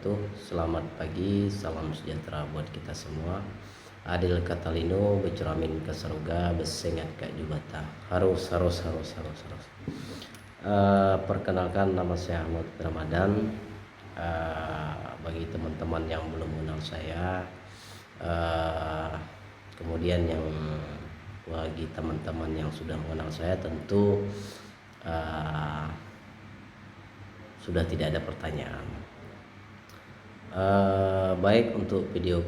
wabarakatuh. Selamat pagi, salam sejahtera buat kita semua. Adil Katalino, beceramin ke surga, besengat ke jubata. Harus. Perkenalkan, nama saya Ahmad Ramadan. Bagi teman-teman yang belum mengenal saya, kemudian yang bagi teman-teman yang sudah mengenal saya, tentu sudah tidak ada pertanyaan. Baik, untuk video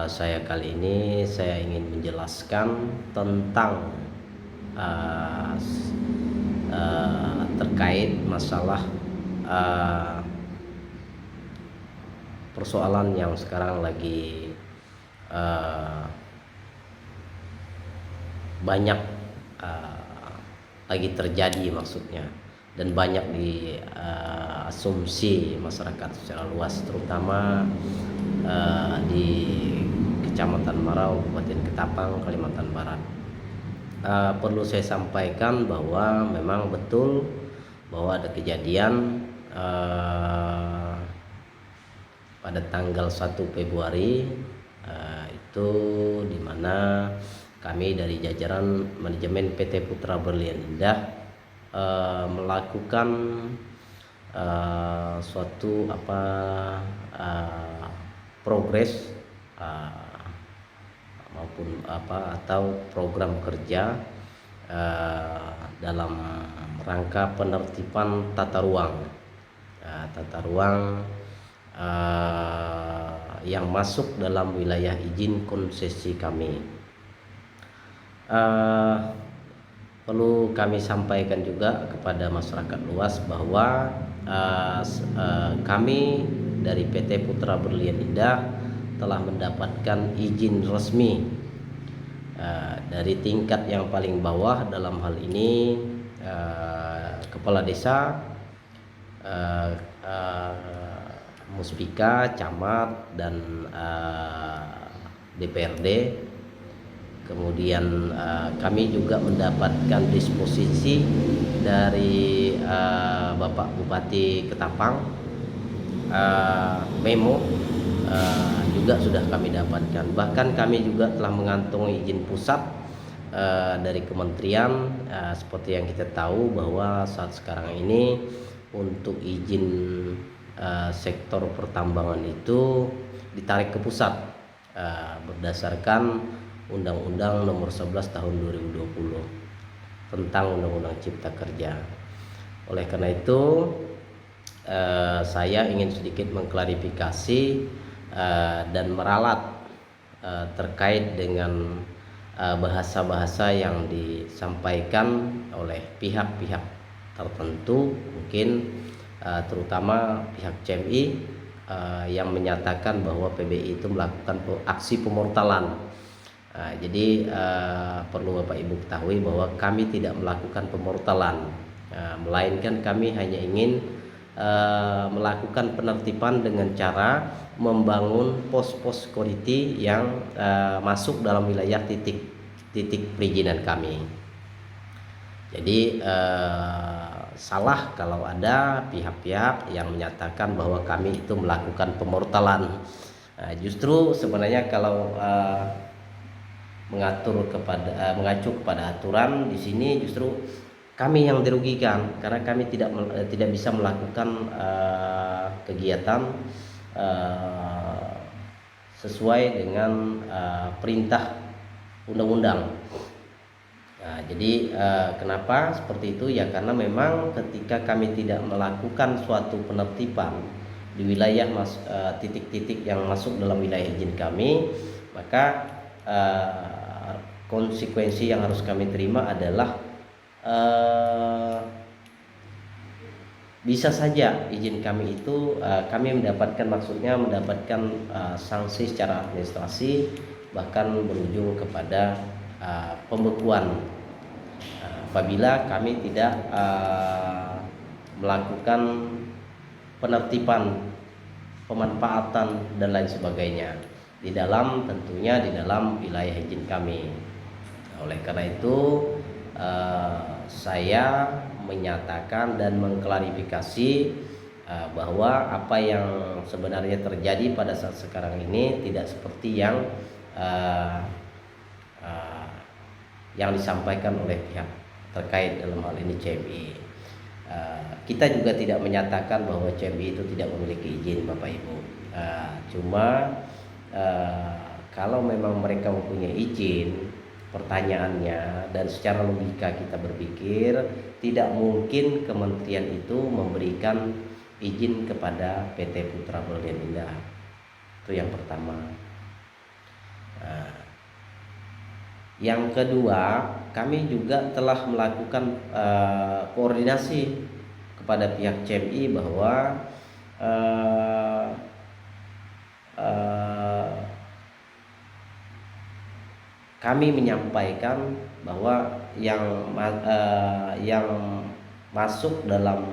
saya kali ini, saya ingin menjelaskan tentang terkait masalah persoalan yang sekarang lagi banyak lagi terjadi maksudnya, dan banyak asumsi masyarakat secara luas, terutama di Kecamatan Marau, Kabupaten Ketapang, Kalimantan Barat. Perlu saya sampaikan bahwa memang betul bahwa ada kejadian pada tanggal 1 Februari itu di mana kami dari jajaran manajemen PT Putra Berlian Indah melakukan suatu progres maupun atau program kerja dalam rangka penertiban tata ruang yang masuk dalam wilayah izin konsesi kami. Perlu kami sampaikan juga kepada masyarakat luas bahwa kami dari PT Putra Berlian Indah telah mendapatkan izin resmi dari tingkat yang paling bawah, dalam hal ini Kepala Desa, Muspika, Camat, dan DPRD. Kemudian kami juga mendapatkan disposisi dari Bapak Bupati Ketapang, memo juga sudah kami dapatkan. Bahkan kami juga telah mengantongi izin pusat dari kementerian. Seperti yang kita tahu bahwa saat sekarang ini untuk izin sektor pertambangan itu ditarik ke pusat berdasarkan Undang-Undang Nomor 11 Tahun 2020 tentang Undang-Undang Cipta Kerja. Oleh karena itu, saya ingin sedikit mengklarifikasi dan meralat terkait dengan bahasa-bahasa yang disampaikan oleh pihak-pihak tertentu, mungkin terutama pihak CMI yang menyatakan bahwa PBI itu melakukan aksi pemortalan. Jadi perlu Bapak Ibu ketahui bahwa kami tidak melakukan pemortalan, melainkan kami hanya ingin melakukan penertiban dengan cara membangun pos-pos security yang masuk dalam wilayah titik perizinan kami. Jadi salah kalau ada pihak-pihak yang menyatakan bahwa kami itu melakukan pemortalan. Justru sebenarnya kalau mengacu kepada aturan di sini, justru kami yang dirugikan karena kami tidak bisa melakukan kegiatan sesuai dengan perintah undang-undang. Jadi kenapa seperti itu ya, karena memang ketika kami tidak melakukan suatu penertiban di wilayah titik-titik yang masuk dalam wilayah izin kami, maka konsekuensi yang harus kami terima adalah bisa saja izin kami itu kami mendapatkan sanksi secara administrasi, bahkan berujung kepada pembekuan apabila kami tidak melakukan penertiban, pemanfaatan dan lain sebagainya tentunya di dalam wilayah izin kami. Oleh karena itu saya menyatakan dan mengklarifikasi bahwa apa yang sebenarnya terjadi pada saat sekarang ini tidak seperti uh, yang disampaikan oleh pihak terkait dalam hal ini CMI. Kita juga tidak menyatakan bahwa CMI itu tidak memiliki izin, Bapak Ibu. Cuma kalau memang mereka mempunyai izin, pertanyaannya dan secara logika kita berpikir tidak mungkin kementerian itu memberikan izin kepada PT Putra Berlian Indah. Itu yang pertama. Yang kedua, kami juga telah melakukan koordinasi kepada pihak CMI bahwa kami menyampaikan bahwa yang masuk dalam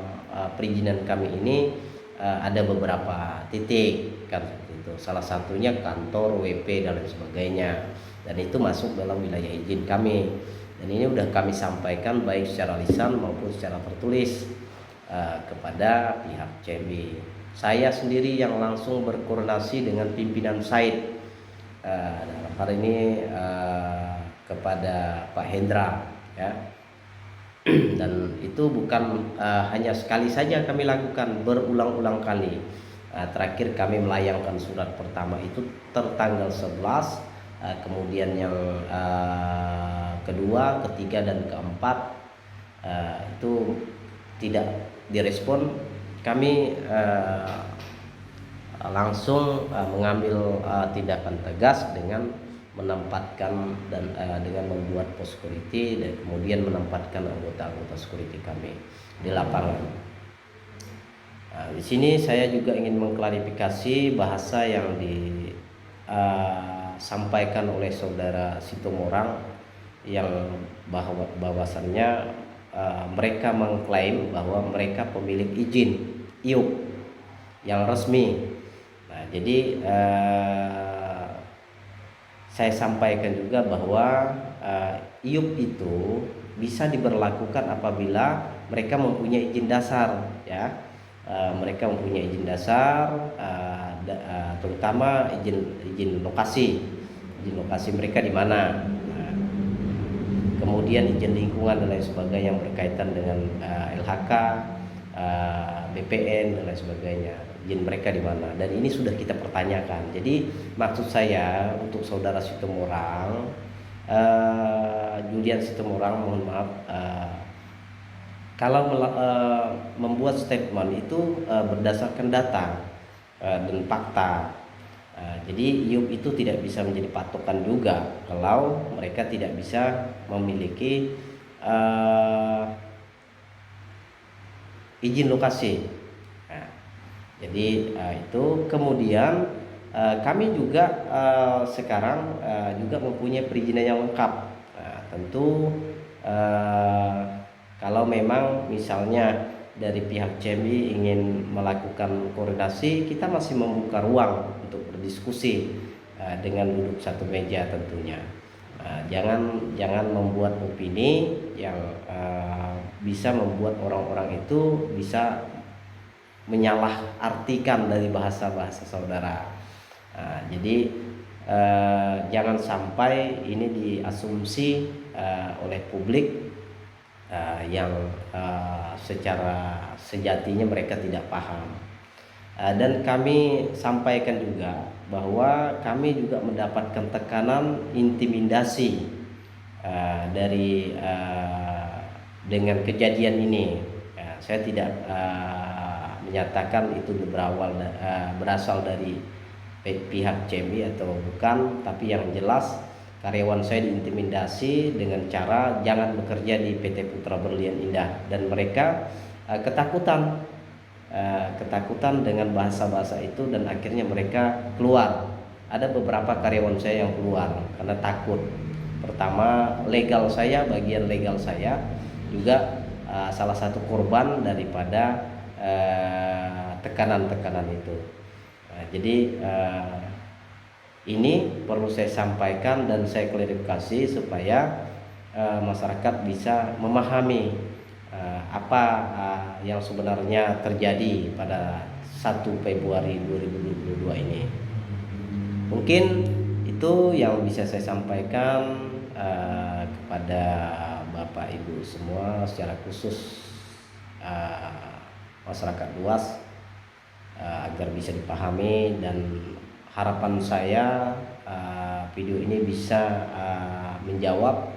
perizinan kami ini ada beberapa titik kan itu. Salah satunya kantor, WP dan lain sebagainya. Dan itu masuk dalam wilayah izin kami. Dan ini sudah kami sampaikan baik secara lisan maupun secara tertulis kepada pihak CMI. Saya sendiri yang langsung berkoordinasi dengan pimpinan site dalam hal ini kepada Pak Hendra, ya. Dan itu bukan hanya sekali saja kami lakukan, berulang-ulang kali. Terakhir kami melayangkan surat pertama itu tertanggal 11, kemudian yang kedua, ketiga dan keempat itu tidak direspon. Kami langsung mengambil tindakan tegas dengan menempatkan dan dengan membuat pos security dan kemudian menempatkan anggota-anggota security kami di lapangan. Di sini saya juga ingin mengklarifikasi bahasa yang disampaikan oleh saudara Situmorang yang bahwasannya mereka mengklaim bahwa mereka pemilik izin IUP yang resmi. Nah, jadi saya sampaikan juga bahwa IUP itu bisa diberlakukan apabila mereka mempunyai izin dasar, ya. Mereka mempunyai izin dasar, terutama izin lokasi mereka di mana. Kemudian izin lingkungan dan lain sebagainya yang berkaitan dengan LHK, BPN dan lain sebagainya, izin mereka di mana, dan ini sudah kita pertanyakan. Jadi maksud saya untuk saudara Situmorang, Julian Situmorang, mohon maaf, kalau membuat statement itu berdasarkan data dan fakta. Jadi IUP itu tidak bisa menjadi patokan juga kalau mereka tidak bisa memiliki izin lokasi. Nah, jadi itu kemudian kami juga sekarang juga mempunyai perizinan yang lengkap. Nah, tentu kalau memang misalnya dari pihak CMI ingin melakukan koordinasi, kita masih membuka ruang untuk berdiskusi dengan duduk satu meja tentunya. Jangan membuat opini yang bisa membuat orang-orang itu bisa menyalahartikan dari bahasa-bahasa saudara. Jadi jangan sampai ini diasumsi oleh publik yang secara sejatinya mereka tidak paham. Dan kami sampaikan juga bahwa kami juga mendapatkan tekanan intimidasi dari dengan kejadian ini. Saya tidak menyatakan itu berasal dari pihak CMI atau bukan, tapi yang jelas karyawan saya diintimidasi dengan cara jangan bekerja di PT Putra Berlian Indah, dan mereka ketakutan dengan bahasa-bahasa itu, dan akhirnya mereka keluar. Ada beberapa karyawan saya yang keluar karena takut. Pertama, bagian legal saya juga salah satu korban daripada tekanan-tekanan itu. Jadi ini perlu saya sampaikan dan saya klarifikasi supaya masyarakat bisa memahami apa yang sebenarnya terjadi pada 1 Februari 2022 ini. Mungkin itu yang bisa saya sampaikan kepada Bapak Ibu semua, secara khusus masyarakat luas, agar bisa dipahami, dan harapan saya video ini bisa menjawab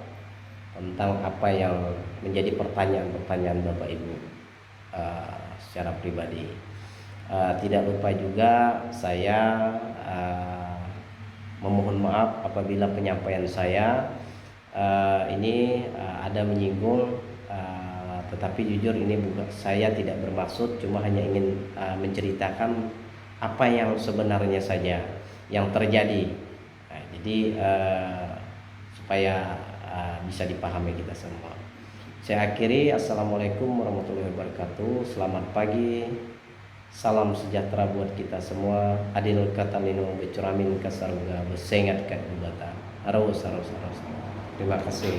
tentang apa yang menjadi pertanyaan-pertanyaan Bapak Ibu secara pribadi. Tidak lupa juga saya memohon maaf apabila penyampaian saya ini ada menyinggung, tetapi jujur ini bukan, saya tidak bermaksud, cuma hanya ingin menceritakan apa yang sebenarnya saja yang terjadi. Jadi supaya bisa dipahami kita semua. Saya akhiri, assalamualaikum warahmatullahi wabarakatuh. Selamat pagi, salam sejahtera buat kita semua. Adil kata lino becuramin kasaruga besengat kat bubata. Terima kasih.